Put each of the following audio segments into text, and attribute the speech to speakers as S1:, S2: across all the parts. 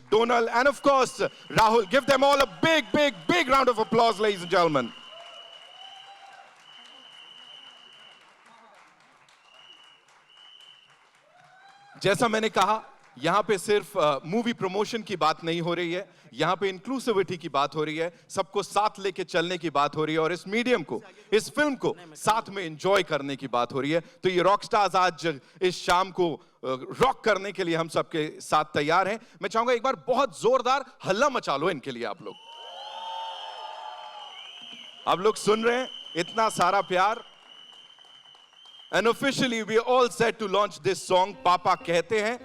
S1: Donal, and of course, Rahul. Give them all a big, big, big round of applause, ladies and gentlemen. जैसा मैंने कहा, यहां पे सिर्फ मूवी प्रमोशन की बात नहीं हो रही है, यहां पे इंक्लूसिविटी की बात हो रही है, सबको साथ लेके चलने की बात हो रही है और इस मीडियम को, इस फिल्म को साथ में एंजॉय करने की बात हो रही है। तो ये रॉक स्टार्स आज इस शाम को रॉक करने के लिए हम सबके साथ तैयार हैं। मैं चाहूंगा एक बार बहुत जोरदार हल्ला मचा लो इनके लिए आप लोग। आप लोग सुन रहे हैं इतना सारा प्यार। And officially we are all set to launch this song पापा कहते हैं,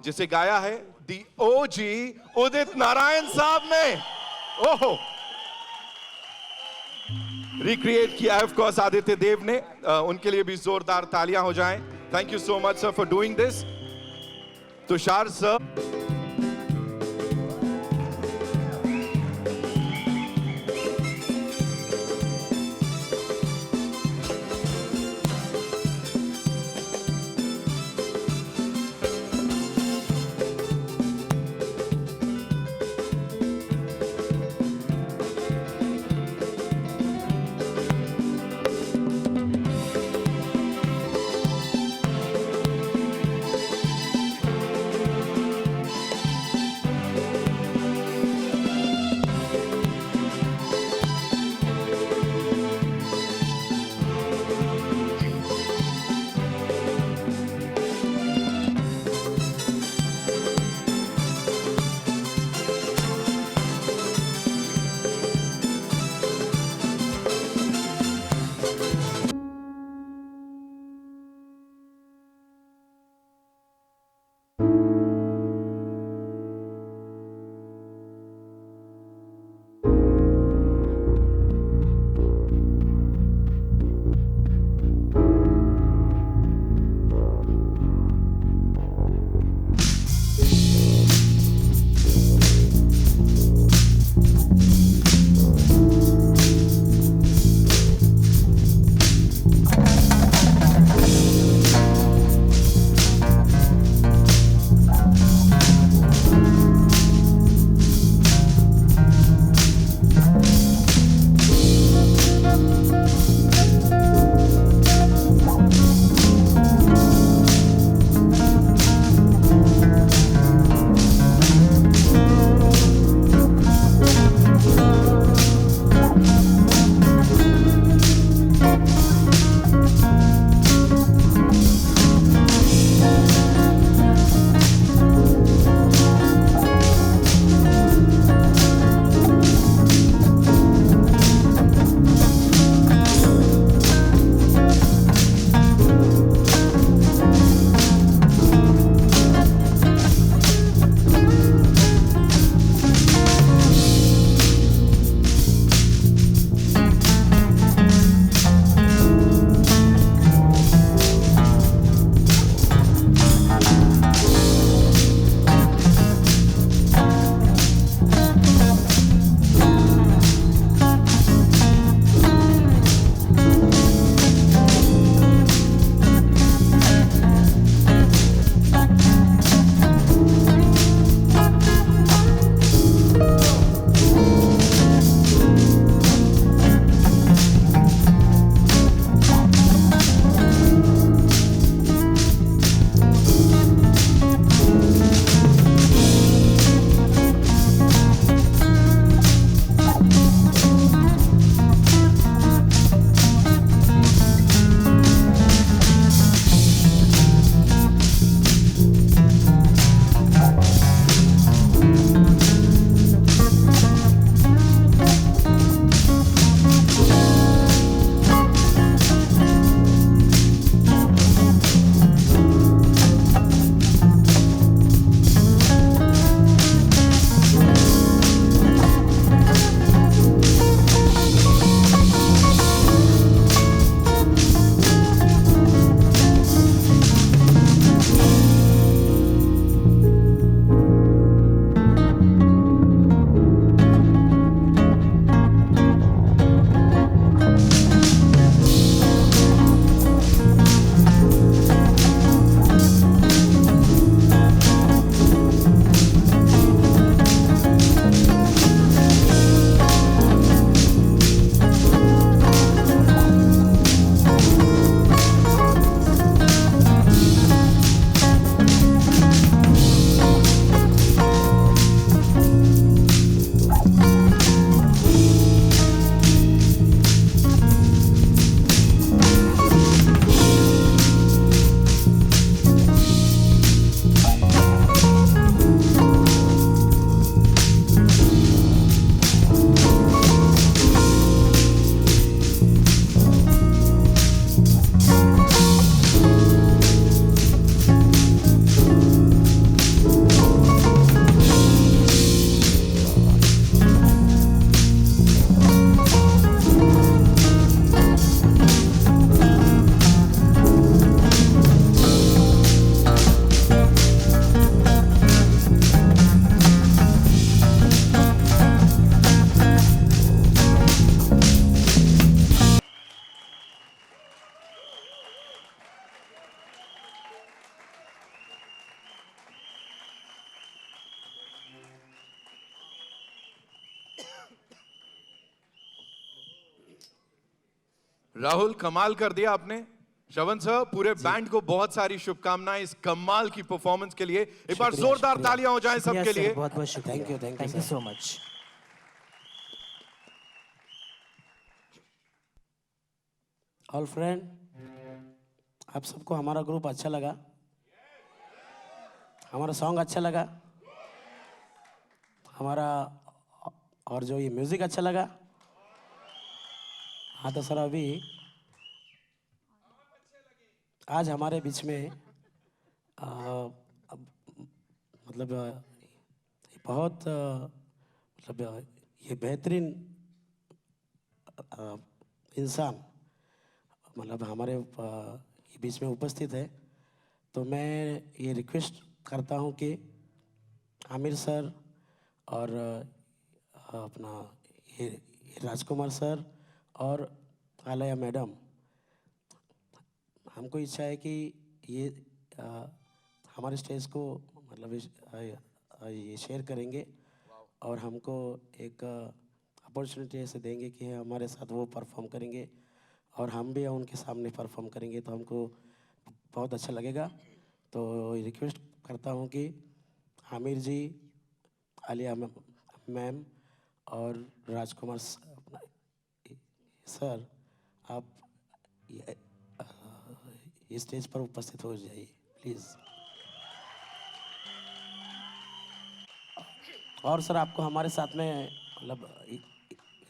S1: जिसे गाया है the OG उदित नारायण साहब ने। ओहो, रिक्रिएट किया है ऑफ कोर्स आदित्य देव ने। उनके लिए भी जोरदार तालियां हो जाएं। Thank you so much sir for doing this. Tushar sir, Rahul कमाल कर दिया आपने। श्रवण सर, पूरे बैंड को बहुत सारी शुभकामनाएं इस कमाल की परफॉर्मेंस के लिए। एक बार जोरदार तालियां हो जाएं सबके लिए।
S2: बहुत बहुत शुक्रिया।
S3: Thank you so much.
S2: All friend, आप सबको हमारा ग्रुप अच्छा लगा? हमारा सॉन्ग अच्छा लगा? हमारा और जो ये म्यूजिक अच्छा लगा? हाँ तो सर, अभी आज हमारे बीच में मतलब बहुत मतलब ये बेहतरीन इंसान मतलब हमारे बीच में उपस्थित है। तो मैं ये रिक्वेस्ट करता हूँ कि आमिर सर और अपना ये राजकुमार सर और आलया मैडम, हमको इच्छा है कि ये हमारे स्टेज को मतलब ये शेयर करेंगे और हमको एक अपॉर्चुनिटी ऐसे देंगे कि हमारे साथ वो परफॉर्म करेंगे और हम भी उनके सामने परफॉर्म करेंगे, तो हमको बहुत अच्छा लगेगा। तो रिक्वेस्ट करता हूँ कि आमिर जी, आलिया मैम और राजकुमार सर, आप इस स्टेज पर उपस्थित हो जाइए प्लीज़। और सर, आपको हमारे साथ में मतलब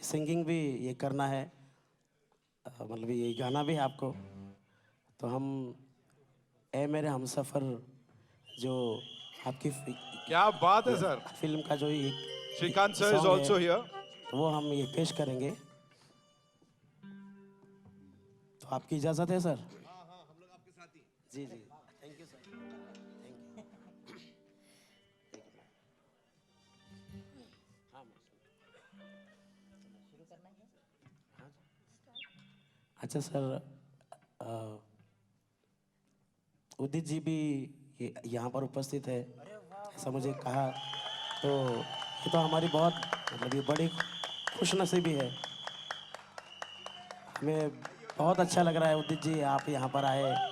S2: सिंगिंग भी ये करना है, मतलब ये गाना भी है आपको। तो हम ए मेरे हमसफ़र जो आपकी
S1: क्या बात है सर।
S2: फिल्म का जो ये
S1: Shrikant sir is
S2: song
S1: also
S2: है,
S1: हियर।
S2: तो वो हम ये पेश करेंगे। तो आपकी इजाज़त है सर? हाँ हाँ, हम लोग आपके साथ ही। जी जी, thank you sir, thank you. अच्छा सर, उदित जी भी यहाँ पर उपस्थित है, ऐसा मुझे कहा। तो ये तो हमारी बहुत मतलब ये बड़ी खुशनसीबी है। हमें बहुत अच्छा लग रहा है उदित जी, आप यहाँ पर आए।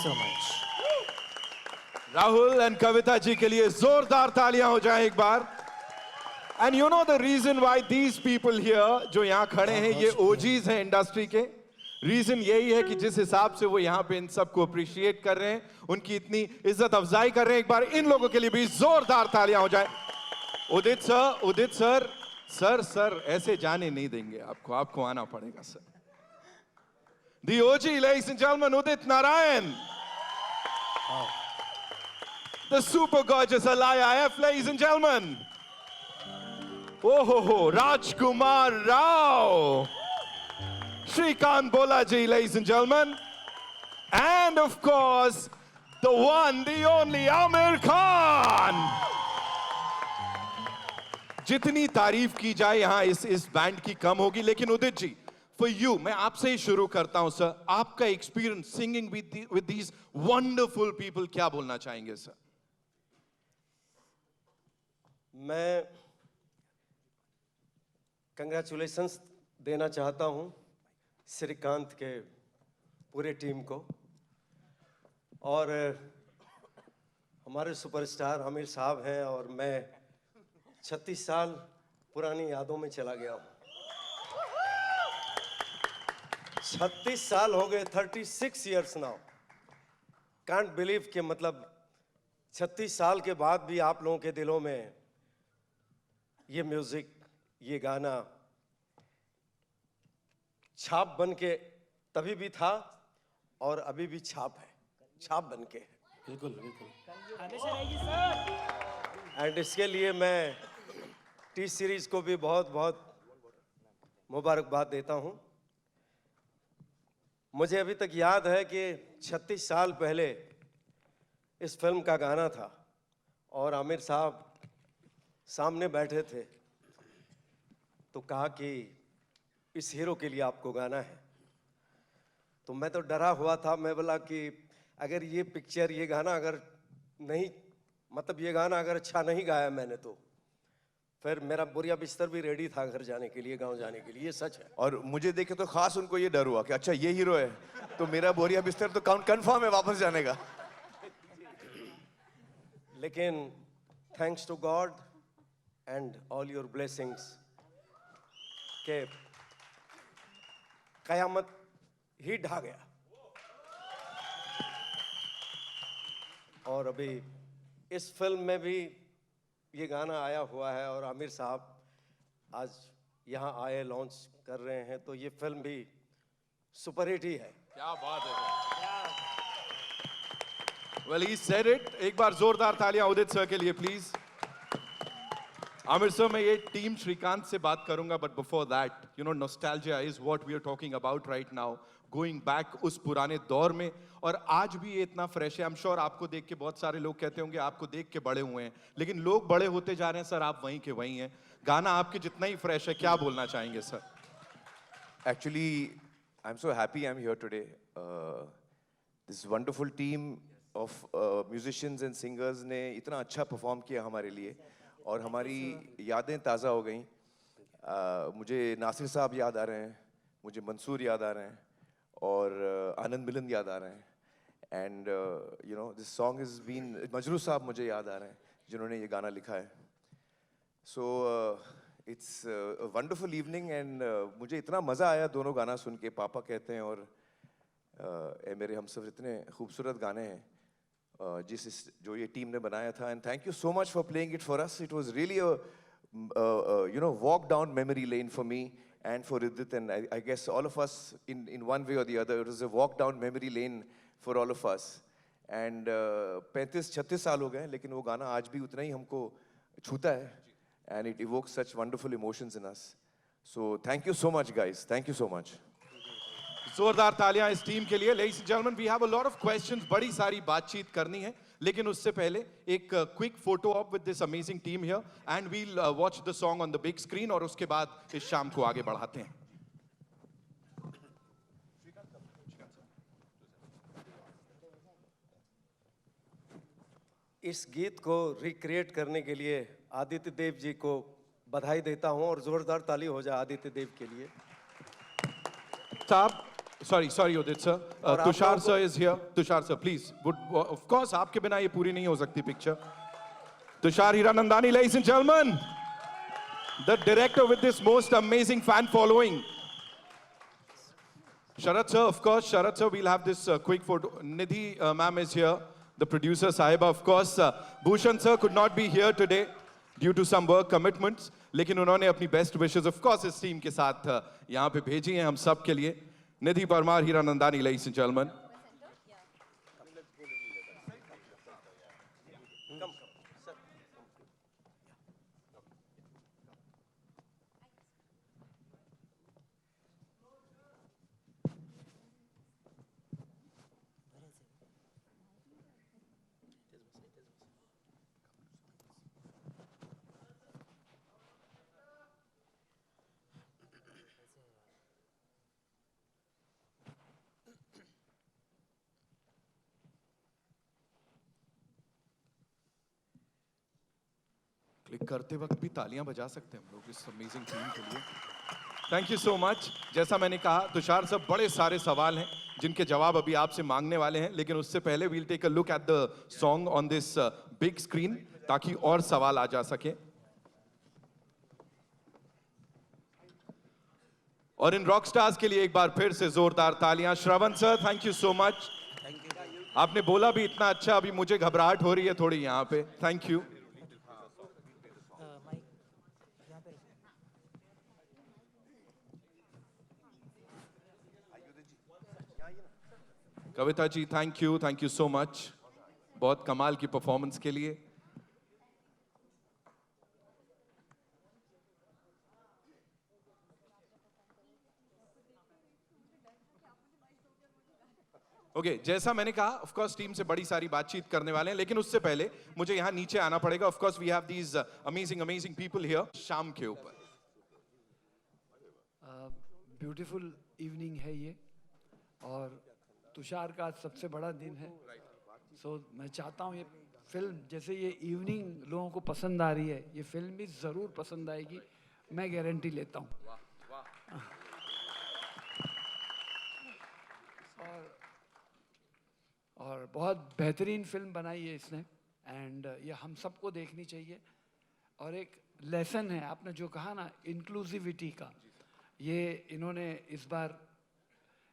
S3: so much.
S1: Rahul and Kavita ji के लिए जोरदार तालियां हो जाएं एक बार. And you know the reason why these people here जो यहाँ खड़े हैं ये ओजीज हैं इंडस्ट्री के. रीजन यही है कि जिस हिसाब से वो यहाँ पे इन सबको अप्रिशिएट कर रहे हैं, उनकी इतनी इज्जत अफजाई कर रहे हैं, एक बार इन लोगों के लिए भी जोरदार तालियां हो जाए. उदित सर सर ऐसे जाने नहीं देंगे आपको आना पड़ेगा sir. The OG, ladies and gentlemen, Udit Narayan. The super gorgeous Alaya F, ladies and gentlemen. Oh, Rajkumar Rao. Shrikant Bolaji, ladies and gentlemen. And of course, the one, the only Amir Khan. जितनी तारीफ की जाए यहां इस band की कम होगी. लेकिन Udit ji, for you, मैं आपसे ही शुरू करता हूं सर. आपका experience singing with these wonderful people, क्या बोलना चाहेंगे सर?
S4: मैं कंग्रेचुलेशंस देना चाहता हूं श्रीकांत के पूरे टीम को और हमारे सुपरस्टार आमिर साहब हैं. और मैं 36 साल पुरानी यादों में चला गया हूं. 36 साल हो गए, 36 years नाउ. कांट बिलीव कि मतलब 36 साल के बाद भी आप लोगों के दिलों में ये म्यूजिक, ये गाना छाप बन के तभी भी था और अभी भी छाप है, छाप बन के.
S2: बिल्कुल.
S4: एंड इसके लिए मैं टी सीरीज को भी बहुत बहुत मुबारकबाद देता हूं. मुझे अभी तक याद है कि 36 साल पहले इस फिल्म का गाना था और आमिर साहब सामने बैठे थे तो कहा कि इस हीरो के लिए आपको गाना है. तो मैं तो डरा हुआ था. मैं बोला कि अगर ये पिक्चर, ये गाना अगर नहीं, मतलब ये गाना अगर अच्छा नहीं गाया मैंने तो फिर मेरा बोरिया बिस्तर भी रेडी था घर जाने के लिए, गांव जाने के लिए. ये सच है.
S5: और मुझे देखे तो खास उनको ये डर हुआ कि अच्छा ये हीरो है तो मेरा बोरिया बिस्तर तो कंफर्म है वापस जाने का.
S4: लेकिन thanks to God and all your blessings के कयामत ही ढा गया. और अभी इस फिल्म में भी ये गाना आया हुआ है और आमिर साहब आज यहाँ आए, लॉन्च कर रहे हैं, तो ये फिल्म भी सुपरहिट ही है.
S1: क्या बात है. Well, he said it. एक बार जोरदार तालियां उदित सर के लिए प्लीज. आमिर सर, मैं ये टीम श्रीकांत से बात करूंगा, but before that, you know, nostalgia is what we are talking about right now. Going back उस पुराने दौर में, और आज भी ये इतना फ्रेश है. आई एम श्योर आपको देख के बहुत सारे लोग कहते होंगे आपको देख के बड़े हुए हैं, लेकिन लोग बड़े होते जा रहे हैं सर, आप वहीं के वहीं हैं. गाना आपके जितना ही फ्रेश है. क्या बोलना चाहेंगे sir?
S5: Actually, I'm so happy I'm here today. This wonderful team of musicians and singers ने इतना अच्छा परफॉर्म किया हमारे लिए और हमारी यादें ताज़ा हो गईं. मुझे नासिर साहब याद आ रहे हैं, मुझे मंसूर याद आ रहे हैं और आनंद मिलन याद आ रहे हैं. And you know this song is been, Majrooh साहब मुझे याद आ रहे हैं जिन्होंने ये गाना लिखा है. So it's a wonderful evening and मुझे इतना मज़ा आया दोनों गाना सुन के. पापा कहते हैं और ए मेरे हमसफ़र, इतने खूबसूरत गाने हैं जो ये टीम ने बनाया था. And thank you so much for playing it for us. It was really you know walk down memory lane for me and for Udit, and I guess all of us in one way or the other, it was a walk down memory lane for all of us. And 35-36 साल हो गए, लेकिन वो गाना आज भी उतना ही हमको छूता है, and it evokes such wonderful emotions in us. So thank you so much guys, thank you so much.
S1: जोरदार तालियां इस टीम के लिए. Ladies and gentlemen, we have a lot of questions. बड़ी सारी बातचीत करनी है, लेकिन उससे पहले एक quick photo op with this amazing team here and we'll watch the song on the big screen, और उसके बाद इस शाम को आगे बढ़ाते हैं.
S4: इस गीत को रिक्रिएट करने के लिए आदित्य देव जी को बधाई देता हूं और जोरदार ताली हो जाए आदित्य देव के लिए.
S1: साहब, Sorry, Udit sir.
S4: और आप
S1: Tushar
S4: लोगों
S1: sir is here. Tushar sir, please. Of course, आपके बिना ये पूरी नहीं हो सकती picture. Tushar Hiranandani, ladies and gentlemen, the director with this most amazing fan following. Sharat sir, of course, Sharat sir, we'll have this quick photo. Nidhi ma'am is here, the producer Sahiba, of course. Bhushan sir could not be here today due to some work commitments, लेकिन उन्होंने अपनी best wishes, of course, इस team के साथ यहाँ पे भेजी हैं हम सब के लिए. Nidhi Parmar, Hiranandani, ladies and gentlemen. Click करते वक्त भी तालियां बजा सकते हैं हम लोग इस अमेजिंग टीम के लिए. Thank you so much. जैसा मैंने कहा, तुषार साहब, बड़े सारे सवाल हैं जिनके जवाब अभी आपसे मांगने वाले हैं, लेकिन उससे पहले we'll take a look at the song on this big screen ताकि और सवाल आ जा सके. और इन रॉक स्टार्स के लिए एक बार फिर से जोरदार तालियां. Shravan sir, thank you so much. आपने बोला भी इतना अच्छा, अभी मुझे घबराहट हो रही है थोड़ी यहाँ पे. Thank you. Kavita ji, thank you so much. बहुत कमाल की परफॉर्मेंस के लिए. ओके, जैसा मैंने कहा, ऑफ कोर्स टीम से बड़ी सारी बातचीत करने वाले हैं, लेकिन उससे पहले मुझे यहां नीचे आना पड़ेगा. Of course we have these amazing people here. शाम के ऊपर
S3: ब्यूटीफुल इवनिंग है ये, और तुषार का सबसे बड़ा दिन है. सो मैं चाहता हूँ ये फिल्म, जैसे ये इवनिंग लोगों को पसंद आ रही है, ये फिल्म भी ज़रूर पसंद आएगी, मैं गारंटी लेता हूँ. और बहुत बेहतरीन फिल्म बनाई है इसने, एंड ये हम सबको देखनी चाहिए. और एक लेसन है, आपने जो कहा ना इंक्लूसिविटी का, ये इन्होंने इस बार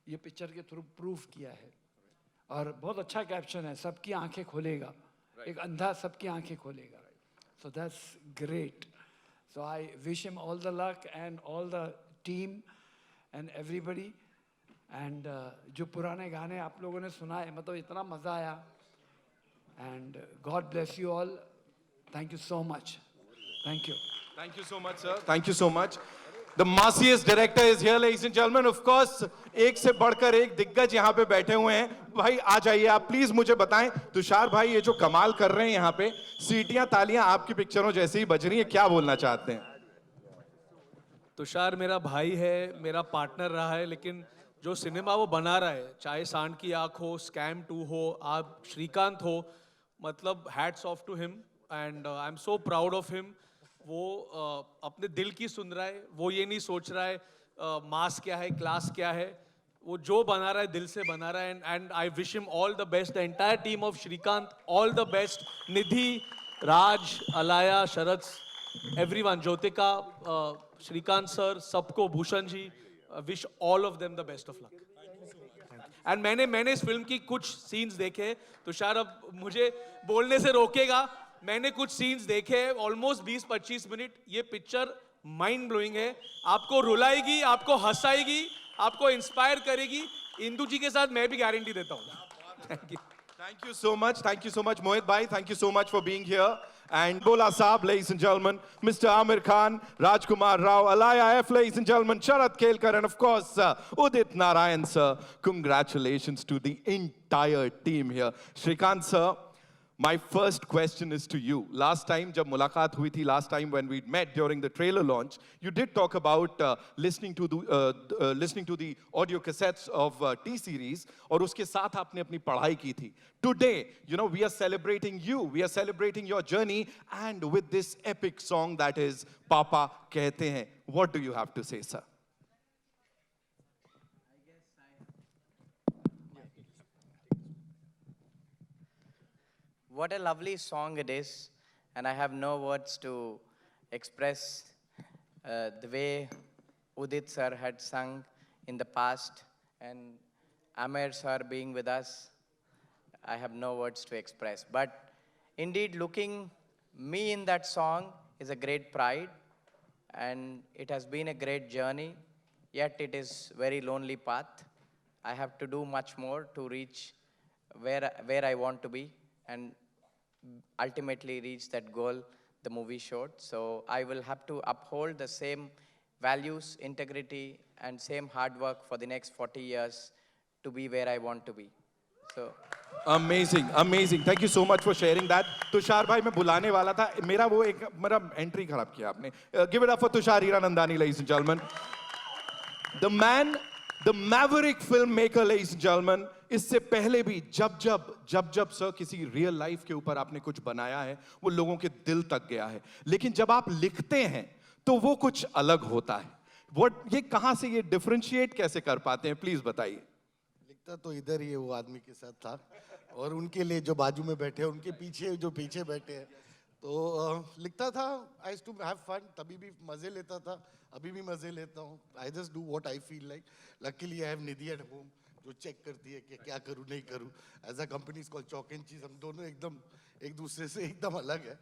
S3: ये पिक्चर के थ्रू प्रूफ किया है. और बहुत अच्छा कैप्शन है, सबकी आंखें खोलेगा. एक अंधा सबकी आंखें खोलेगा. So that's great. So I wish him all the luck and all the team and everybody. And जो पुराने गाने आप लोगों ने सुनाए, मतलब इतना मज़ा आया. And God bless you all. Thank you so much. Thank you.
S1: Thank you so much, sir. Thank you so much. The massiest director is here, ladies and gentlemen. Of course, एक से बढ़कर एक दिग्गज यहाँ पे बैठे हुए हैं. भाई आ जाइए आप, प्लीज मुझे बताएं, तुषार भाई ये जो कमाल कर रहे हैं यहाँ पे, सीटियां तालियां आपकी पिक्चरों जैसे ही बज रही हैं, क्या बोलना चाहते हैं?
S6: तुषार मेरा भाई है, मेरा पार्टनर रहा है, लेकिन जो सिनेमा वो बना रहा है, चाहे सांड की आँख हो, स्कैम 2 हो, आप श्रीकांत हो, मतलब hats off to him and I am so proud of him. वो अपने दिल की सुन रहा है, वो ये नहीं सोच रहा है मास क्या है, क्लास क्या है. वो जो बना रहा है दिल से बना रहा है. And I wish him all the best, the entire team of Shrikant, all the best. Nidhi, Raj, Alaya, Sharad, everyone, Jyotika, Shrikant sir, सबको, Bhushan ji, wish all of them the best of luck. And मैंने इस फिल्म की कुछ सीन्स देखे, तुषार अब मुझे बोलने से रोकेगा. मैंने कुछ सीन्स देखे, ऑलमोस्ट 20-25 मिनट. ये पिक्चर माइंड ब्लोइंग है. आपको रुलाएगी, आपको हंसाएगी, आपको इंस्पायर करेगी. इंदु जी के साथ मैं भी गारंटी देता हूँ. Thank you.
S1: Thank you so much, Mohit bhai. Thank you so much for being here. And Bola Saab, ladies and gentlemen, Mr. Amir Khan, Rajkumar Rao, Alaya F, ladies and gentlemen, Sharat Kelkar, and of course, Udit Narayan, sir. Congratulations to the entire team here. Shrikant, sir, my first question is to you. Last time, jab mulaqat hui thi, last time when we met during the trailer launch, you did talk about listening to the audio cassettes of T-Series, और उसके साथ आपने अपनी पढ़ाई की थी. Today, you know, we are celebrating you. We are celebrating your journey, and with this epic song that is Papa Kehte Hain. What do you have to say, sir?
S7: what a lovely song it is, and I have no words to express the way Udit sir had sung in the past, and Amir sir being with us. I have no words to express. But indeed, looking me in that song is a great pride, and it has been a great journey, yet it is very lonely path. I have to do much more to reach where I want to be, and ultimately reach that goal the movie showed. So I will have to uphold the same values, integrity, and same hard work for the next 40 years to be where I want to be. So
S1: amazing amazing thank you so much for sharing that Tushar भाई मैं बुलाने वाला था मेरा वो एक मेरा entry खराब किया आपने give it up for Tushar Hiranandani ladies and gentleman the man the Maverick film maker ladies and gentleman इससे पहले भी जब सर किसी रियल लाइफ के ऊपर आपने कुछ बनाया है वो लोगों के दिल तक गया है लेकिन जब आप लिखते हैं तो वो कुछ अलग होता है ये कहां से ये डिफरेंशिएट कैसे कर पाते हैं प्लीज बताइए
S8: लिखता तो इधर ही है वो आदमी के साथ था और उनके लिए जो बाजू में बैठे हैं उनके पीछे जो पीछे बैठे हैं तो लिखता था आई टू हैव फन तभी भी मज़े लेता था अभी भी मज़े लेता हूँ I just do what I feel like luckily I have Nidhi at home जो चेक करती है कि क्या करूँ नहीं करूँ as a company called chalk and cheese हम दोनों एकदम एक दूसरे से एकदम अलग है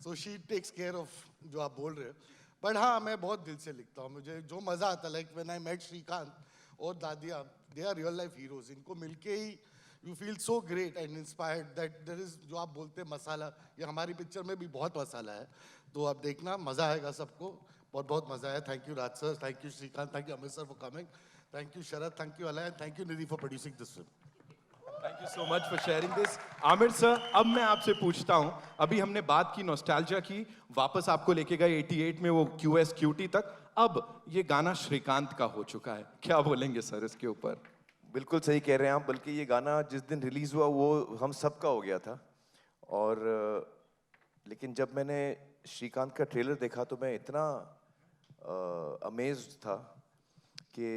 S8: so she takes care of जो आप बोल रहे हो बट हाँ मैं बहुत दिल से लिखता हूँ मुझे जो मज़ा आता like when I met Shrikant और Dadiya they are real life heroes इनको मिलके ही you feel so great and inspired that there is जो आप बोलते हैं मसाला ये हमारी पिक्चर में भी बहुत मसाला है तो आप देखना मज़ा आएगा सबको बहुत बहुत मज़ा आया thank you Raj sir thank you Srikanth thank you Amit sir for coming thank you Sharad thank you Alaya and thank you Nidhi for producing this film
S1: thank you so much for sharing this Aamir sir अब मैं आपसे पूछता हूं अभी हमने बात की नॉस्टैल्जिया की वापस आपको लेके गए 88 में वो QS QT तक अब ये गाना श्रीकांत का हो चुका है क्या बोलेंगे सर इसके ऊपर
S5: बिल्कुल सही कह रहे हैं आप बल्कि ये गाना जिस दिन रिलीज हुआ वो हम सबका हो गया था और लेकिन जब मैंने श्रीकांत का ट्रेलर देखा तो मैं इतना अमेज्ड था कि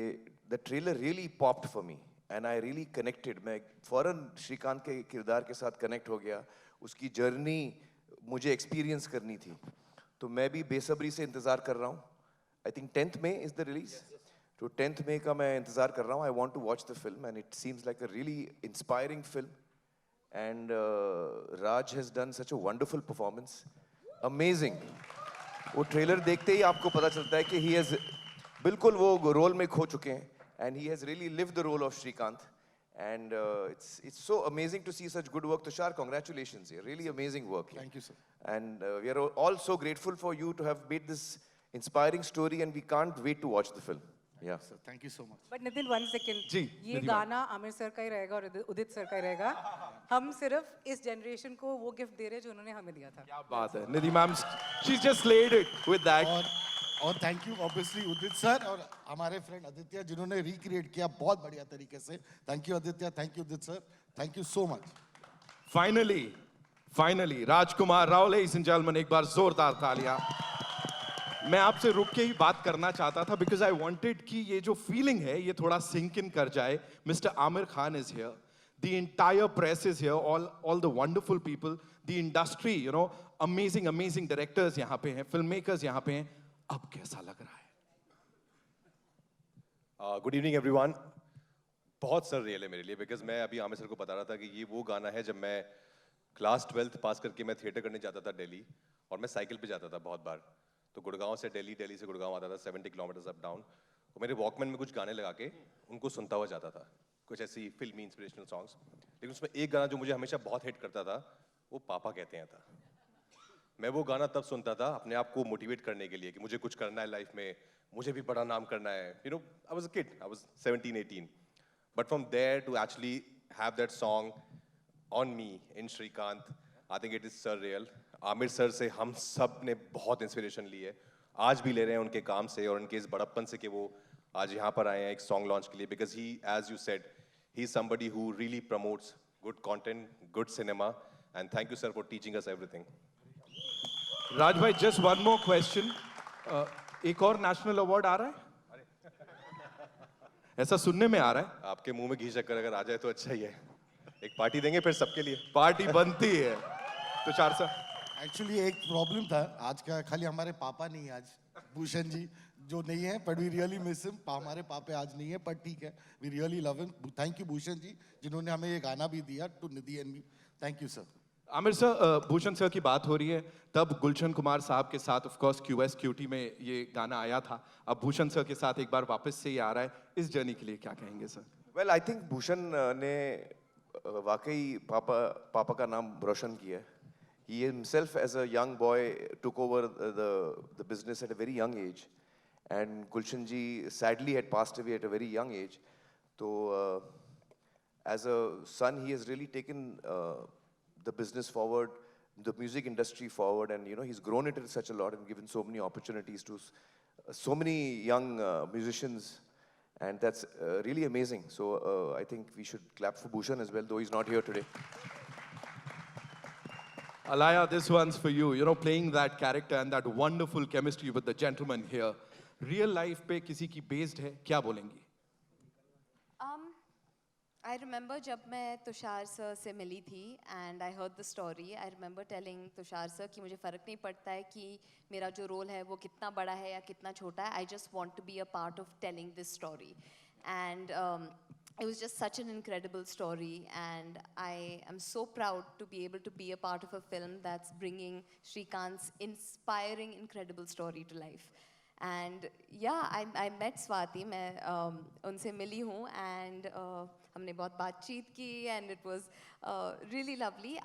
S5: the trailer really popped for me and I really connected मैं फौरन श्रीकांत के किरदार के साथ कनेक्ट हो गया उसकी जर्नी मुझे एक्सपीरियंस करनी थी तो मैं भी बेसब्री से इंतज़ार कर रहा हूँ I think 10th May is the release तो 10th May का मैं इंतज़ार कर रहा हूँ I want to watch the film and it seems like a really inspiring film and Raj has done such a wonderful performance amazing वो trailer देखते ही आपको पता चलता है कि ही हैज़ बिल्कुल वो रोल में खो चुके हैं and he has really lived the role of Shrikant and it's so amazing to see such good work Tushar congratulations really amazing work
S8: thank you sir
S5: and we are all so grateful for you to have made this inspiring story and we can't wait to watch the film yeah
S8: sir thank you so much
S9: but Nitin 1 second
S1: जी,
S9: ये
S1: निधि
S9: गाना Aamir sir का ही रहेगा और उदित sir का ही रहेगा हम सिर्फ इस जनरेशन को वो गिफ्ट दे रहे हैं जो उन्होंने हमें दिया था
S1: क्या बात है Nidhi ma'am she just led it with that
S8: और thank you obviously Udit sir और हमारे फ्रेंड आदित्य जिन्होंने रिक्रिएट किया बहुत बढ़िया तरीके से thank you Aditya thank you Udit sir thank you so much
S1: finally Rajkumar Rao ladies and gentleman एक बार जोरदार तालियां मैं आपसे रुक के ही बात करना चाहता था बिकॉज आई वांटेड कि ये जो फीलिंग है ये थोड़ा सिंक इन कर जाए mister Aamir Khan is here the entire press is here all the wonderful people the industry you know amazing directors यहाँ पे हैं फिल्म मेकर्स यहाँ पे हैं अब कैसा लग रहा है
S10: गुड इवनिंग एवरीवन बहुत सर रियल है मेरे लिए बिकॉज मैं अभी आमिर सर को बता रहा था कि ये वो गाना है जब मैं क्लास 12th पास करके मैं थिएटर करने जाता था दिल्ली और मैं साइकिल पे जाता था बहुत बार तो गुड़गांव से दिल्ली से गुड़गांव आता था 70 किलोमीटर्स अप डाउन तो मेरे वॉकमैन में कुछ गाने लगा के उनको सुनता हुआ जाता था कुछ ऐसी फिल्मी इंस्पिरेशनल सॉन्ग्स लेकिन उसमें एक गाना जो मुझे हमेशा बहुत हिट करता था वो पापा कहते हैं था मैं वो गाना तब सुनता था अपने आप को मोटिवेट करने के लिए कि मुझे कुछ करना है लाइफ में मुझे भी बड़ा नाम करना है you know I was a kid I was 17-18 but from there to actually have that song on me in Srikanth I think it is surreal Aamir sir से हम सब ने बहुत इंस्पिरेशन ली है आज भी ले रहे हैं उनके काम से और उनके इस बड़प्पन से कि वो आज यहाँ पर आए हैं एक सॉन्ग लॉन्च के लिए because he as you said he is somebody who really promotes good content good cinema and thank you sir for teaching us everything
S1: Raj भाई जस्ट वन मोर क्वेश्चन एक और नेशनल अवार्ड आ रहा है ऐसा सुनने में आ रहा है
S10: आपके मुंह में घी शक्कर अगर आ जाए तो अच्छा ही है एक पार्टी देंगे फिर सबके लिए
S1: पार्टी बनती है तुषार सर
S8: एक्चुअली एक प्रॉब्लम था आज का, खाली हमारे पापा नहीं है आज, भूषण जी जो नहीं है, but we really miss him. हमारे पापा आज नहीं है, पर ठीक है, we really love him. Thank you Bhushan ji, जिन्होंने हमें ये गाना भी दिया, to Nidhi and me. Thank you sir.
S1: Aamir sir, Bhushan sir की बात हो रही है, तब गुलशन कुमार साहब के साथ ऑफ कोर्स क्यूएस क्यूटी में ये गाना आया था, अब भूषण सर के साथ एक बार वापस से ये आ रहा है, इस जर्नी के लिए क्या कहेंगे sir?
S5: Well I think Bhushan ने वाकई पापा का नाम रोशन किया है। He himself as a young boy took over the business at a very young age, and Gulshan ji sadly had passed away at a very young age. So as a son he has really taken the business forward, the music industry forward, and he's grown it such a lot and given so many opportunities to so many young musicians, and that's really amazing. So I think we should clap for Bhushan as well, though he's not here today.
S1: Alaya, this one's for you. Playing that character and that wonderful chemistry with the gentleman here. Real life पे किसी की based है, क्या बोलेंगी?
S11: I remember जब मैं Tushar sir से मिली थी and I heard the story. I remember telling Tushar sir कि मुझे फ़र्क नहीं पड़ता है कि मेरा जो रोल है वो कितना बड़ा है या कितना छोटा है. I just want to be a part of telling this story. And it was just such an incredible story, and I am so proud to be able to be a part of a film that's bringing Shrikant's inspiring, incredible story to life. And yeah, I met Swati, मैं उनसे मिली हूँ, and हमने बहुत बातचीत की, and it was really lovely.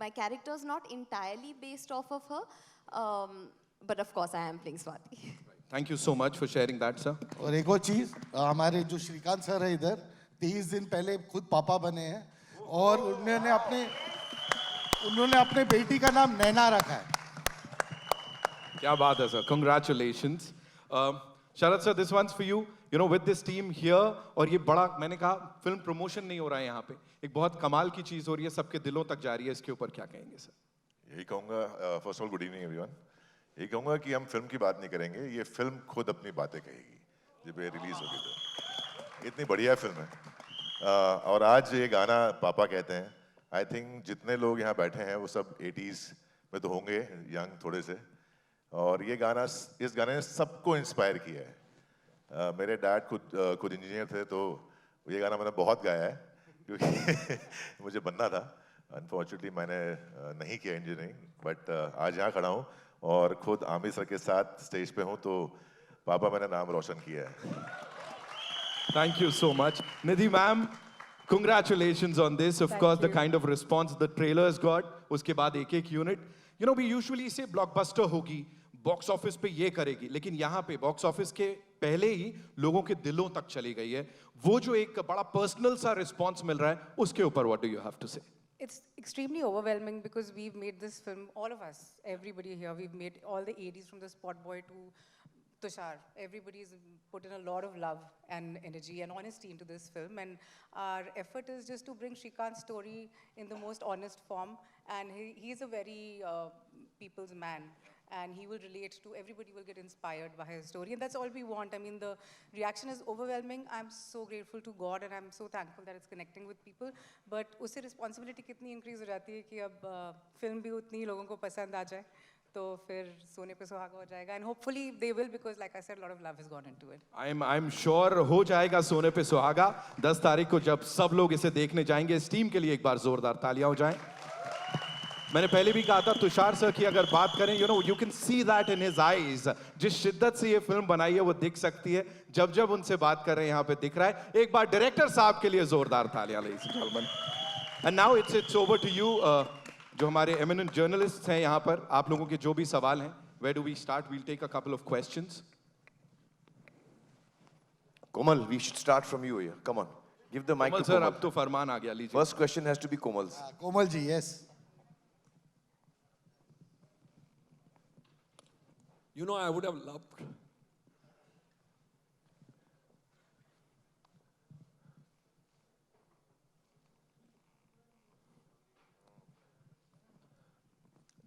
S11: My character is not entirely based off of her, but of course I am playing Swati.
S1: Thank you so much for sharing that, sir.
S8: और एक और चीज, हमारे जो श्रीकांत सर है इधर 23 दिन पहले खुद पापा बने हैं, और उन्होंने अपने बेटी का नाम नैना रखा है।
S1: क्या बात है sir, congratulations. Sharad sir, this one's for you. With this team here, और ये बड़ा, मैंने कहा फिल्म प्रमोशन नहीं हो रहा है यहाँ पे, एक बहुत कमाल की चीज हो रही है, सबके दिलों तक जा रही है, इसके ऊपर क्या कहेंगे सर?
S12: यही कहूँगा, first of all good evening everyone. यही कहूँगा कि हम फिल्म की बात नहीं करेंगे, ये फिल्म खुद अपनी बातें कहेगी जब ये रिलीज होगी। तो इतनी बढ़िया फिल्म है, और आज ये गाना पापा कहते हैं, आई थिंक जितने लोग यहाँ बैठे हैं वो सब 80s में तो होंगे, यंग थोड़े से, और ये गाना, इस गाने ने सबको इंस्पायर किया है। मेरे डैड खुद इंजीनियर थे, तो ये गाना मैंने बहुत गाया है, क्योंकि मुझे बनना था। अनफॉर्चुनेटली मैंने नहीं किया इंजीनियरिंग, बट आज यहाँ खड़ा हूँ और खुद आमिर सर के साथ स्टेज पे हूँ, तो पापा मैंने नाम रोशन किया है।
S1: Thank you so much. Nidhi ma'am, congratulations on this. Of course, the kind of response the trailer has got, उसके बाद एक unit. We usually say blockbuster होगी, बॉक्स ऑफिस पे ये करेगी, लेकिन यहाँ पे बॉक्स ऑफिस के पहले ही लोगों के दिलों तक चली गई है. वो जो एक बड़ा पर्सनल सा रिस्पॉन्स मिल रहा है, उसके ऊपर what do you have to say?
S9: It's extremely overwhelming because we've made this film, all of us, everybody here, we've made all the ADs from the Spot Boy to Tushar. Everybody's put in a lot of love and energy and honesty into this film, and our effort is just to bring Shrikant's story in the most honest form, and he's a very people's man, and he will relate to, everybody will get inspired by his story, and that's all we want. I mean, the reaction is overwhelming. I'm so grateful to God, and I'm so thankful that it's connecting with people, but usse responsibility kitni increase ho jati hai ki ab film bhi utni ही लोगों को पसंद आ जाए, तो फिर सोने पे सुहागा हो जाएगा, and hopefully they will, because like I said, a lot of love has gone into it.
S1: I'm sure हो जाएगा सोने पे सुहागा. 10 तारीख को जब सब लोग इसे देखने जाएंगे, इस टीम के लिए एक बार जोरदार तालियां हो जाएं. मैंने पहले भी कहा था, तुषार सर की अगर बात करें, you can see that in his eyes. जिस शिद्दत से ये फिल्म बनाई है, वो दिख सकती है. जब जब उनसे बात कर रहे हैं, यहाँ पे दिख रहा है. एक बार डायरेक्टर साहब के लिए जोरदार तालियां, ladies and gentlemen. And now it's over to you. जो हमारे eminent journalists हैं यहाँ पर, आप लोगों के जो भी सवाल हैं, where do we start? We'll take a couple of questions.
S5: Komal, we should start from you here. Come on, give the mic to
S1: Komal sir,
S5: Komal.
S1: अब तो फरमान आ गया, लीजिए.
S5: First question has to be Komal's.
S8: Komal ji, yes.
S13: I would have loved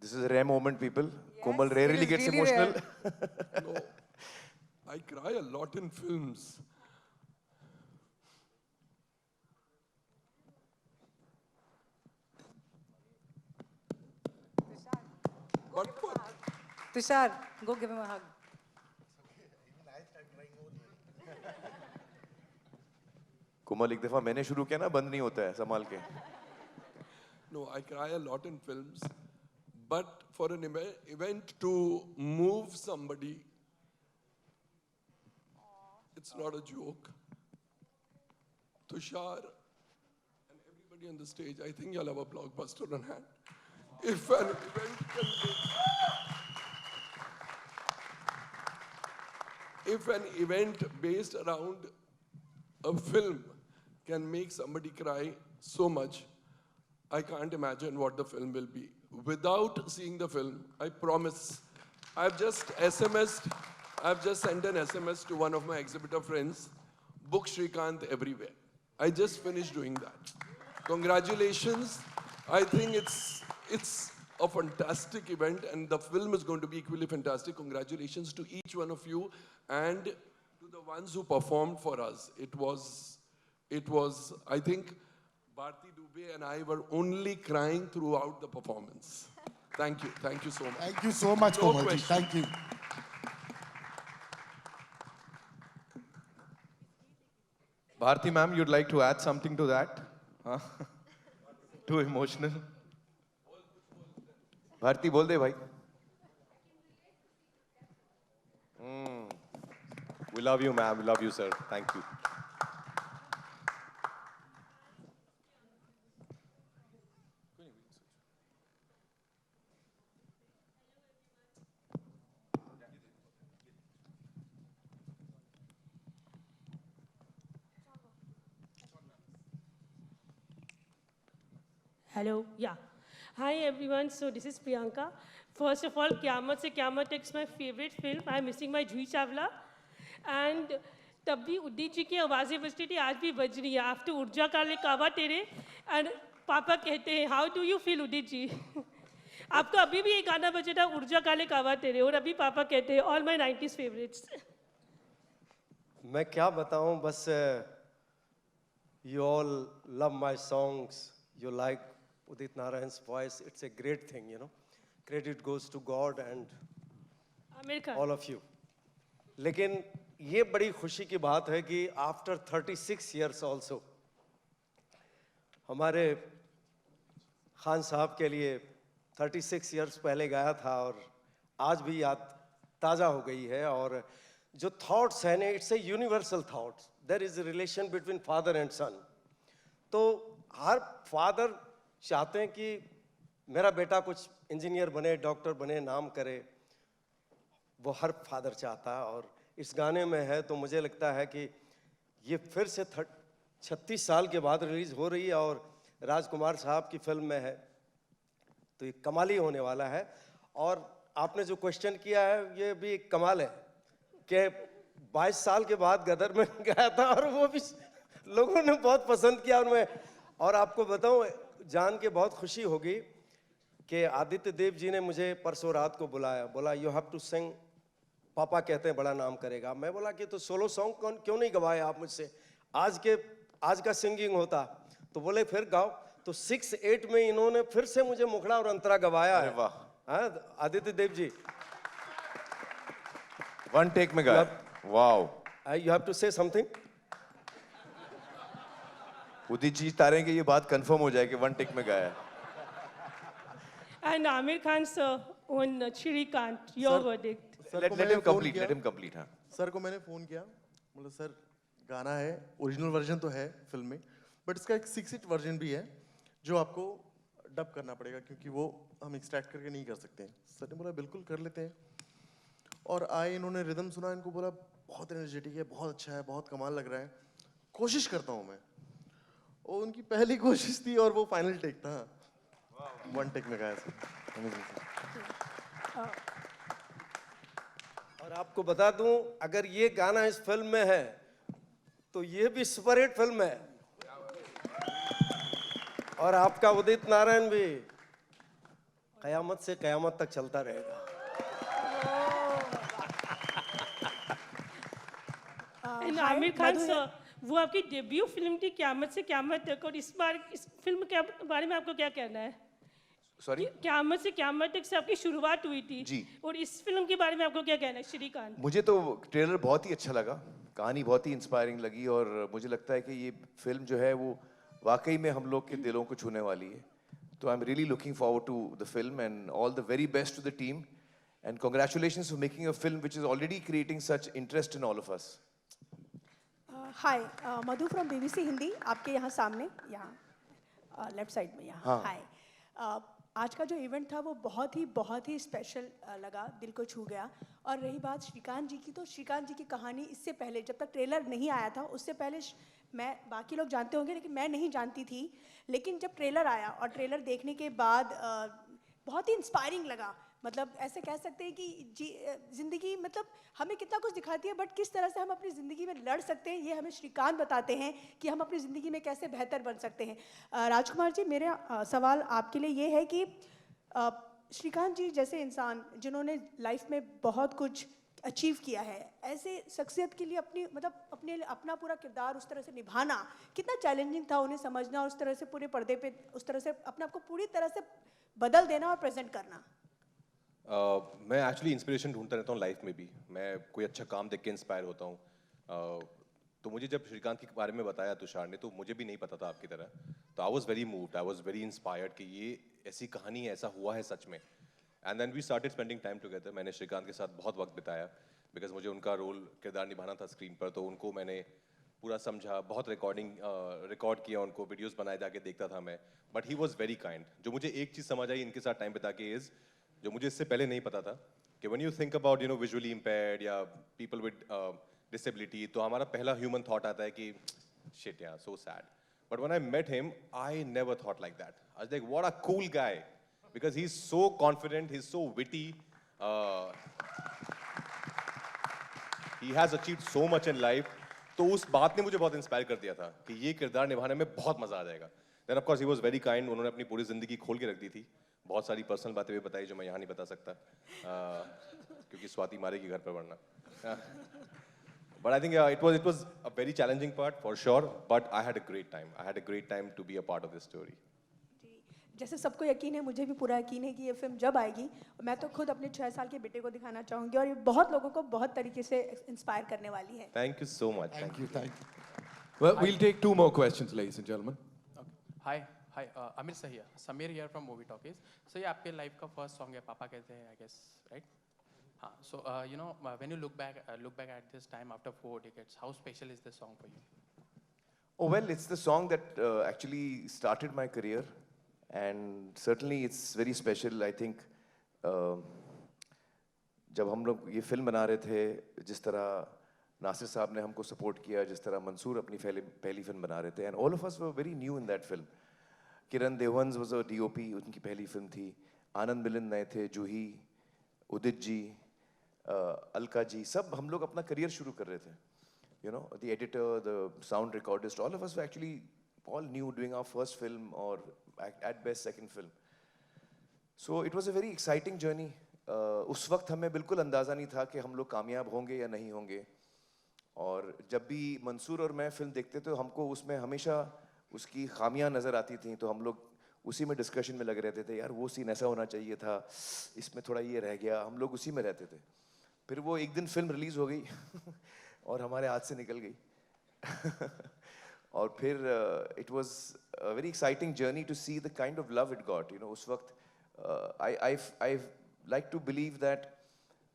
S5: This is a rare moment, people.
S9: Yes,
S5: Komal
S9: it
S5: rarely
S9: is
S5: gets
S9: really
S5: emotional.
S13: no. I cry a lot in films. But for
S9: Tushar, go give him a hug.
S5: कोमल एक दफा मैंने शुरू किया ना, बंद नहीं होता है, संभाल के.
S13: no, I cry a lot in films, but for an event to move somebody, it's not a joke. Tushar and everybody on the stage, I think you'll have a blockbuster on hand. If an event can if an event based around a film can make somebody cry so much, I can't imagine what the film will be. Without seeing the film, I promise, I've just sent an SMS to one of my exhibitor friends, book Shrikant everywhere. I just finished doing that. Congratulations. I think it's a fantastic event and the film is going to be equally fantastic. Congratulations to each one of you and to the ones who performed for us. It was, I think, Bharti Dubey and I were only crying throughout the performance. Thank you so much.
S8: Thank you so much,
S13: No
S8: Komal ji.
S13: question.
S8: Thank you.
S1: Bharti ma'am, you'd like to add something to that? Huh? Too emotional?
S5: Bharti बोल दे भाई.
S10: We love you, ma'am. We love you, sir. Thank you.
S14: Hello, yeah. Hi everyone, so this is Priyanka. First of all, Qyamat Se Qyamat Tak's my favorite film. I'm missing my Juhi Chawla. And तब भी उदित जी की आवाज़ें बजती थी, आज भी बज रही है. After Urja Kaale Kaava Tere, and पापा कहते हैं, how do you feel Udit ji? आपको अभी भी एक गाना बजा था उर्जा काले कावा तेरे, और अभी पापा कहते हैं all my 90s favorites.
S4: मैं क्या बताऊं, बस you all love my songs, you like Udit Narayan's voice. It's a great thing, you know. Credit goes to God and all of you. लेकिन ये बड़ी खुशी की बात है कि after 36 years also हमारे खान साहब के लिए 36 years पहले गाया था और आज भी याद ताज़ा हो गई है. और जो thoughts हैं ना, it's a universal thoughts. There is a relation between father and son. तो हर father चाहते हैं कि मेरा बेटा कुछ इंजीनियर बने, डॉक्टर बने, नाम करे. वो हर फादर चाहता है और इस गाने में है. तो मुझे लगता है कि ये फिर से 36 साल के बाद रिलीज हो रही है और राजकुमार साहब की फिल्म में है, तो ये कमाल ही होने वाला है. और आपने जो क्वेश्चन किया है ये भी एक कमाल है कि 22 साल के बाद गदर में गया था और वो भी लोगों ने बहुत पसंद किया उनमें. और आपको बताऊं, जान के बहुत खुशी होगी कि आदित्य देव जी ने मुझे परसों रात को बुलाया, बोला यू हैव टू सिंग, पापा कहते हैं बड़ा नाम करेगा. मैं बोला कि तो सोलो सॉन्ग क्यों नहीं गवाए आप मुझसे, आज का सिंगिंग होता. तो बोले फिर गाओ. तो 6-8 में इन्होंने फिर से मुझे मुखड़ा और अंतरा गवाया है. हाँ, आदित्य देव जी.
S5: One take में गाया. Wow.
S4: You have to say something.
S5: Udit ji तारे कि ये बात कंफर्म हो जाए कि one take में गाया.
S14: And Amir Khan sir on Shrikant, your verdict.
S5: Let him complete. Let him complete. हाँ.
S8: सर को मैंने फ़ोन किया, बोला सर गाना है, ओरिजिनल वर्जन तो है फिल्म में, बट इसका एक 6-8 वर्जन भी है जो आपको डब करना पड़ेगा क्योंकि वो हम एक्सट्रैक्ट करके नहीं कर सकते हैं. सर ने बोला बिल्कुल कर लेते हैं. और आए, इन्होंने रिदम सुना, इनको बोला बहुत एनर्जेटिक है, बहुत अच्छा है, बहुत कमाल लग रहा है, कोशिश करता हूँ मैं. और उनकी पहली कोशिश थी और वो फाइनल टेक था. 1 टेक में गाया सर.
S4: और आपको बता दूं, अगर ये गाना इस फिल्म में है तो ये भी सुपरहिट फिल्म है. और आपका उदित नारायण भी कयामत से कयामत तक चलता रहेगा.
S14: And Amir Khan sir, वो आपकी डेब्यू फिल्म थी क़यामत से क़यामत तक, और इस बार इस फिल्म के बारे में आपको क्या कहना है?
S5: सॉरी
S14: क़यामत से क़यामत तक से आपकी शुरुआत हुई थी
S5: जी।
S14: और इस फिल्म के बारे में आपको क्या कहना है श्रीकांत?
S5: मुझे तो ट्रेलर बहुत ही अच्छा लगा, कहानी बहुत ही इंस्पायरिंग लगी और मुझे लगता है कि ये फिल्म जो है वो वाकई में हम लोग के दिलों को छूने वाली है. तो I am really looking forward to the film and all the very best to the team and congratulations for making a film which is already creating such interest in all of us.
S15: Hi, Madhu from BBC Hindi, आपके यहाँ सामने, यहाँ left side में यहाँ.
S5: हाँ.
S15: हाय, आज का जो इवेंट था वो बहुत ही स्पेशल लगा, दिल को छू गया. और रही बात श्रीकांत जी की, तो श्रीकांत जी की कहानी इससे पहले, जब तक ट्रेलर नहीं आया था उससे पहले मैं, बाकी लोग जानते होंगे लेकिन मैं नहीं जानती थी. लेकिन जब ट्रेलर आया और ट्रेलर देखने के बाद बहुत ही इंस्पायरिंग लगा. मतलब ऐसे कह सकते हैं कि ज़िंदगी मतलब हमें कितना कुछ दिखाती है, बट किस तरह से हम अपनी ज़िंदगी में लड़ सकते हैं ये हमें श्रीकांत बताते हैं कि हम अपनी ज़िंदगी में कैसे बेहतर बन सकते हैं. राजकुमार जी, मेरा सवाल आपके लिए ये है कि श्रीकांत जी जैसे इंसान जिन्होंने लाइफ में बहुत कुछ अचीव किया है, ऐसे शख्सियत के लिए अपना पूरा किरदार उस तरह से निभाना कितना चैलेंजिंग था, उन्हें समझना और उस तरह से पूरे पर्दे पे उस तरह से अपने आप को पूरी तरह से बदल देना और प्रेजेंट करना?
S10: मैं एक्चुअली इंस्पिरेशन ढूंढता रहता हूँ लाइफ में भी. मैं कोई अच्छा काम देख के इंस्पायर होता हूँ. तो मुझे जब श्रीकांत के बारे में बताया तुषार ने, तो मुझे भी नहीं पता था आपकी तरह. तो I was very moved, I was very inspired कि ये ऐसी कहानी है, ऐसा हुआ है सच में. And then we started spending time together. मैंने श्रीकांत के साथ बहुत वक्त बिताया बिकॉज मुझे उनका रोल किरदार निभाना था स्क्रीन पर. तो उनको मैंने पूरा समझा, बहुत रिकॉर्ड किया, उनको वीडियोस बनाए जाके देखता था मैं. But he was very kind. जो मुझे एक चीज़ समझ आई इनके साथ टाइम बिता के इज़, जो मुझे इससे पहले नहीं पता था, कि when you think about visually impaired या पीपल विद डिसेबिलिटी, तो हमारा पहला ह्यूमन थॉट आता है कि शिट यार, so sad. But when I met him, I never thought like that. I was like, what a cool guy, because he is so confident, he is so witty, he has achieved so much in life. तो उस बात ने मुझे बहुत inspire कर दिया था कि ये किरदार निभाने में बहुत मजा आ जाएगा. Then of course he was very kind. उन्होंने अपनी पूरी जिंदगी खोल के रख दी थी. बहुत सारी पर्सनल बातें भी बताई जो मैं यहाँ नहीं बता सकता, क्योंकि स्वाति मारेगी घर पर वरना. But I think it was a very challenging part for sure. But I had a great time. I had a great time to be a part of this story.
S15: जैसे सबको यकीन है, मुझे भी पूरा यकीन है कि ये फिल्म जब आएगी, मैं तो खुद अपने 6 साल के बेटे को दिखाना चाहूँगी और ये बहुत लोगों को बहुत तरीके से इंस्पायर करने वाली है.
S10: Thank you so much.
S1: Thank you. Well, we'll take 2 more questions, ladies and gentlemen.
S16: Hi, Amir Sahia, Samir here from Movie Talkies. So ये आपके लाइफ का फर्स्ट सॉन्ग है, पापा कहते हैं, I guess, right? हाँ, so when you look back at this time after 4 decades, how special is this song for you?
S5: Oh well, it's the song that actually started my career, and certainly it's very special. I think जब हम लोग ये film बना रहे थे, जिस तरह नासिर साहब ने हमको सपोर्ट किया, जिस तरह मंसूर अपनी पहली फिल्म बना रहे थे, and all of us were very new in that film. Kiran देवंस was a DOP, उनकी पहली फिल्म थी. आनंद मिलिंद नए थे, जूही, उदित जी, अलका जी, सब हम लोग अपना करियर शुरू कर रहे थे. The editor, the sound recordist, all of us were actually all new, doing our first film or at best second film. So it was a very exciting journey. उस वक्त हमें बिल्कुल अंदाज़ा नहीं था कि हम लोग कामयाब होंगे या नहीं होंगे. और जब भी मंसूर और मैं फिल्म देखते तो हमको उसमें हमेशा उसकी खामियां नज़र आती थी. तो हम लोग उसी में डिस्कशन में लगे रहते थे, यार वो सीन ऐसा होना चाहिए था, इसमें थोड़ा ये रह गया. हम लोग उसी में रहते थे. फिर वो एक दिन फिल्म रिलीज़ हो गई और हमारे हाथ से निकल गई. और फिर it was a very exciting journey to see the kind of love it got. उस वक्त I like to believe that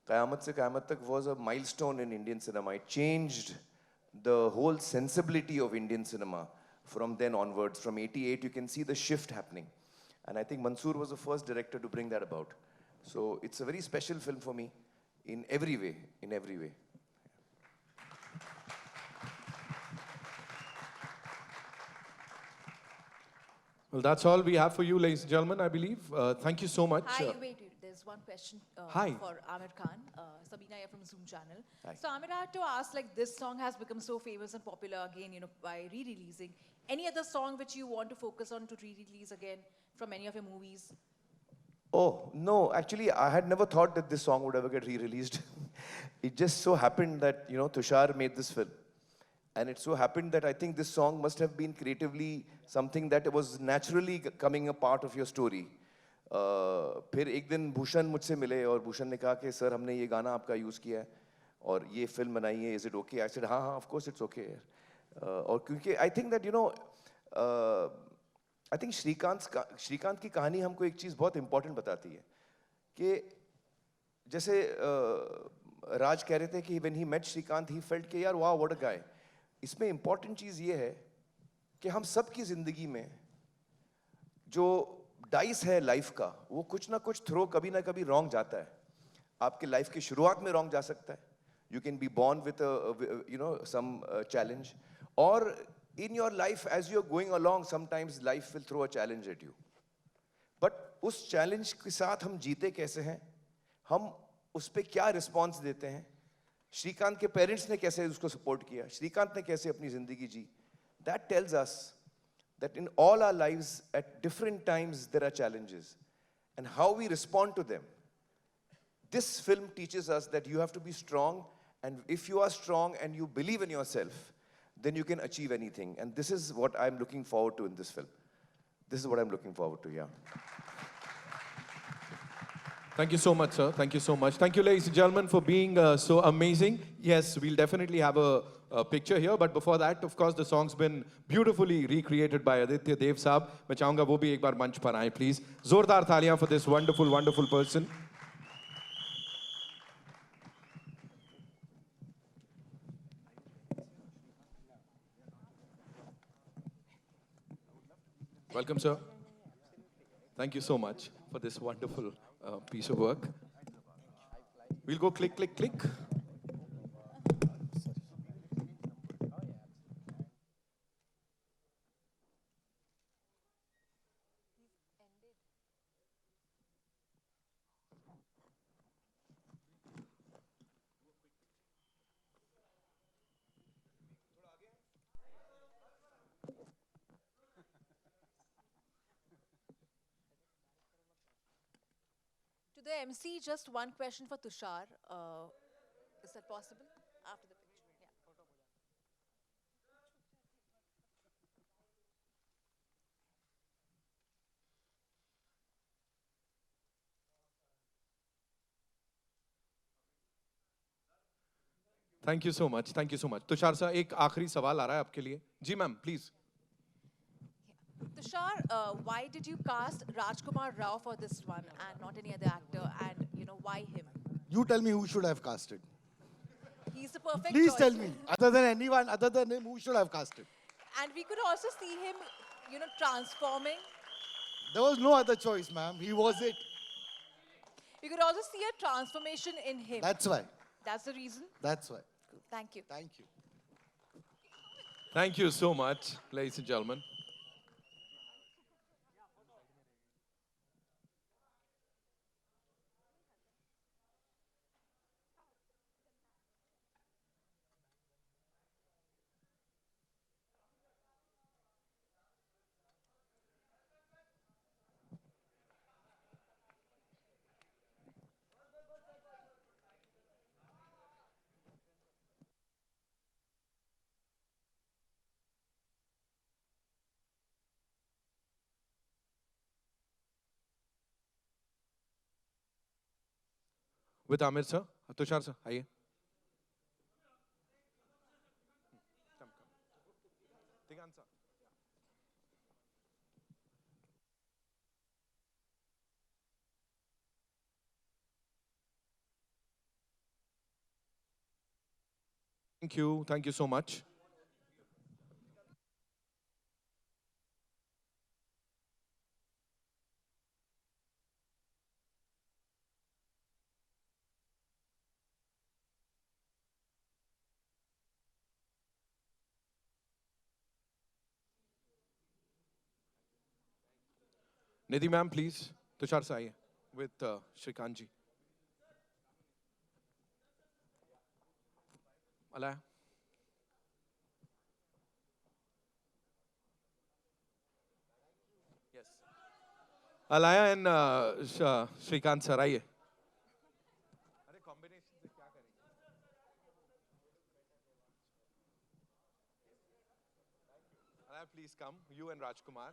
S5: Qayamat se क़यामत तक was a milestone in Indian cinema. It changed the whole sensibility of Indian cinema from then onwards. From 88, you can see the shift happening. And I think Mansoor was the first director to bring that about. So it's a very special film for me in every way,
S1: Well, that's all we have for you, ladies and gentlemen, I believe. Thank you so much.
S17: Hi, wait. There's one question
S1: Hi.
S17: for Amir Khan. Sabina here from Zoom channel.
S5: Hi.
S17: So Amir, I had to ask, like, this song has become so famous and popular again, by re-releasing. Any other song which you want to focus on to re-release again from any of your movies?
S5: Oh, no, actually, I had never thought that this song would ever get re-released. It just so happened that, Tushar made this film. And it so happened that I think this song must have been creatively something that was naturally coming a part of your story. फिर एक दिन भूषण मुझसे मिले और भूषण ने कहा कि sir हमने ये गाना आपका यूज़ किया है और ये फिल्म बनाई है, is it okay? I said हाँ हाँ ऑफ कोर्स इट्स ओके। और क्योंकि I think that I think Srikanth की कहानी हमको एक चीज़ बहुत इंपॉर्टेंट बताती है कि जैसे राज कह रहे थे कि when he met Srikanth he felt कि यार वाह व्हाट अ गाय। इसमें इंपॉर्टेंट चीज़ ये है कि हम सब की ज़िंदगी में जो डाइस है लाइफ का, वो कुछ ना कुछ थ्रो कभी ना कभी रॉन्ग जाता है। आपके लाइफ की शुरुआत में रॉन्ग जा सकता है, you can be born with some challenge, और in your life as you're going along sometimes life will throw a challenge at you, but उस challenge के साथ हम जीते कैसे हैं, हम उस पे क्या रिस्पॉन्स देते हैं। श्रीकांत के पेरेंट्स ने कैसे उसको सपोर्ट किया, श्रीकांत ने कैसे अपनी जिंदगी जी, that tells us that in all our lives at different times there are challenges and how we respond to them. This film teaches us that you have to be strong, and if you are strong and you believe in yourself, then you can achieve anything. And this is what I'm looking forward to in this film. This is what I'm looking forward to, yeah.
S1: Thank you so much, sir. Thank you so much. Thank you, ladies and gentlemen, for being so amazing. Yes, we'll definitely have a picture here, but before that, of course, the song's been beautifully recreated by Aditya Dev Saab. मैं चाहूँगा वो भी एक बार मंच पर आएं, please. जोरदार तालियां for this wonderful, wonderful person. Welcome, sir. Thank you so much for this wonderful piece of work. We'll go click, click, click.
S17: To the MC, just one question for Tushar. Is that possible? After the picture, yeah.
S1: Thank you so much. Thank you so much. Tushar sir, एक आखिरी सवाल आ रहा है आपके लिए. जी ma'am, please.
S17: Tushar, why did you cast Rajkumar Rao for this one and not any other actor? And why him?
S8: You tell me who should have casted.
S17: He's the perfect
S8: Please
S17: choice.
S8: tell me, other than anyone, other than him, who should have casted?
S17: And we could also see him, transforming.
S8: There was no other choice, ma'am. He was it.
S17: We could also see a transformation in him.
S8: That's why.
S17: That's the reason.
S8: That's why.
S17: Thank you.
S8: Thank you.
S1: Thank you so much, ladies and gentlemen. With Amir sir, Tushar sir, आइए. Thank you so much. Nidhi ma'am, please. Tushar sir, आइए. With Shrikant ji. Alaya. Yes. Alaya and Shrikant sir, आइए. Alaya, please come. You and Rajkumar.